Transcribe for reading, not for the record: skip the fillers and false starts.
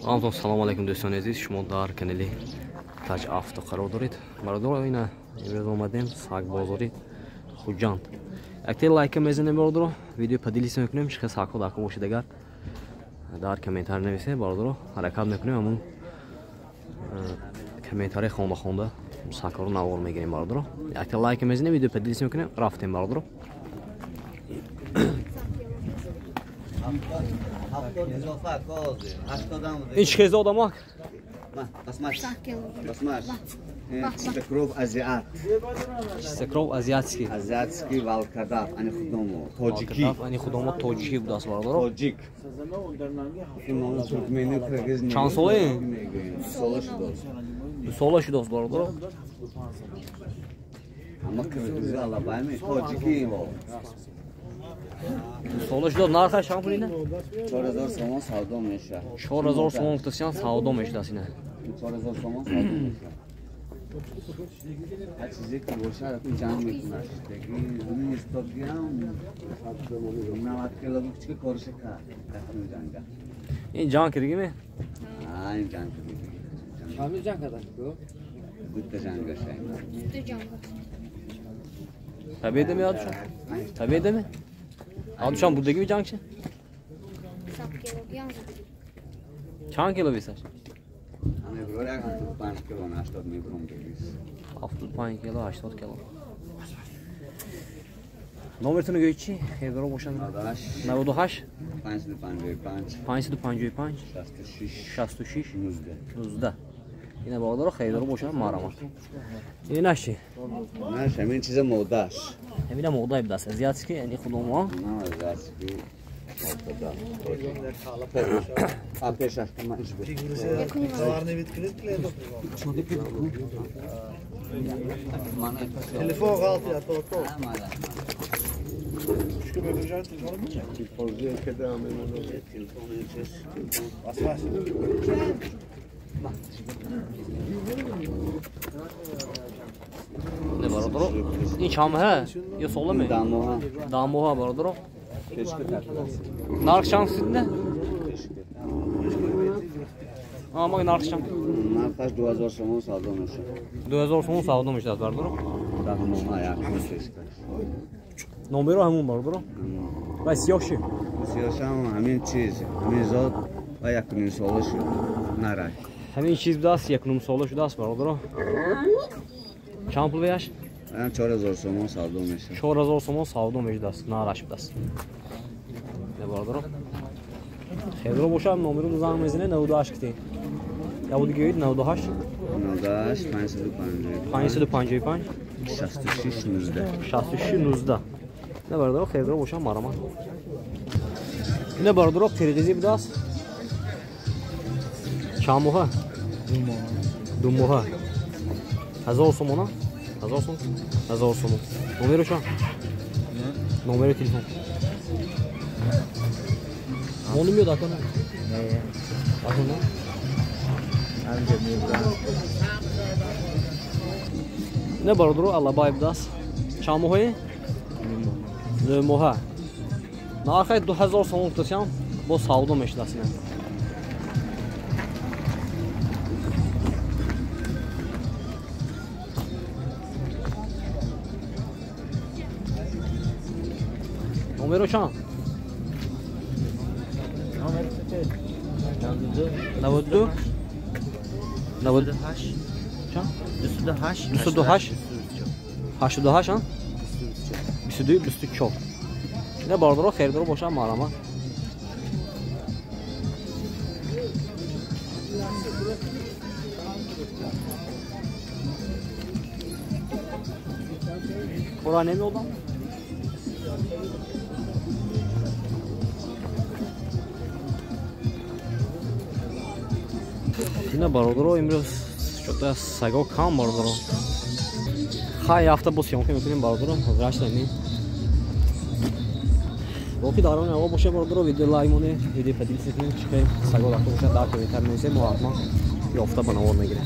Салом алейкум дӯстони азиз, шумо дар канали Taj Авто қарор доред. Бародаро, ина имрӯз омадем сагбозори Хуҷанд. Якте лайка мезанем бародаро, видео падилис мекунем, чӣ хел сагҳо дако бошед агар дар комментар нависед бародаро, ҳаракат мекунем ҳамун комментаре хонда сагҳоро навор мегирем бародаро. Якте лайка мезанем, видео падилис мекунем, рафтем бародаро. این چه خیزه آدم ها؟ بسمش سکروب ازیات سکروب ازیاتسکی ازیاتسکی والکرداف انی خودمو توجیکی انی خودمو توجیکی بود است برادر توجیک این ترکمنی قرغیز چند ساله؟ ساله شده است برادر اما قرغیزی алабайми توجیکی و ساله شده نرخش چند پولینه؟ 4000 سوم سودا میشه 4000 سوم گفتن سودا میشه دست اینه 4000 سوم سودا میشه هر چیزی که باشه رو جمع میکنه دیگه اون استوگیام 90 کیلو کوچیک کارش کرد این جان کردی می؟ این جان کردی همین جان کردن بود جان گشای طبیعت میاد شو طبیعت می؟ آدمشان بودگی می جان چه؟ چند کیلو بیستش؟ همه برای 75 کیلو 80 میبرم دیگه 75 کیلو 80 کیلو نمرتون گویی چی؟ خیلی رو باشن 98 555 555 66 19 اینه بالا رو خیلی رو باشن مرامت این نشی نه همین چیز موداش همین موضوع بدست زیادی که یعنی خودم ما نه زیادی آپش احتمالش بود تلفن غلط یا تو نه برادر این چامه یا سالمه داموها برادر نارک چند سیدنه ama narxşam. Narxş 2000 somon savdo میشه. 2000 somon savdo میشه از برادر. رقم آیا نمبر همون برادر. و سیاهشی. سیاهشم همین چیز. همین زاد و یک نیم ساله شد. نرای. همین چیز بود است یک نیم ساله شده است برادر. چند پول بیاش؟ 4000 somon savdo میشه. 4000 somon savdo میشه است. نارش بود است. نه برادر. خیلی رو باشم نمبر رو زنگ میزنه 98 کتی. یا بود گوید 98 98 555 66 19 66 19 نه برادر خیلی رو باشم مرامت نه برادر قرغیزی بود است چند ماه دو ماه 1000 سومون 1000 سوم 1000 سوم نمبر رو چند نمبر تلفن onu mu da kana? Ne? Akuna? Anca mi? Ne barodro Allah bayibdas. Çamohoy? Ne moha? Narxay 2000 somon tutasam, bu savdo meşlasına. Numero çan? 92 98 چند 228 228 88 ها 22 24 نه باردارو خریدارو باشم مرامت برا نمیادم نه برادر امروز شده سگا کم برادر خیلی هفته با سیام که میکنیم برادر گشت نمی باقی دارم هوا باشه برادر ویدیو لایک مونه ویدیو پدیل سیکنیم چه سگا داشته باشه در کویتر میشه ما حتما یافته بنوار میگیره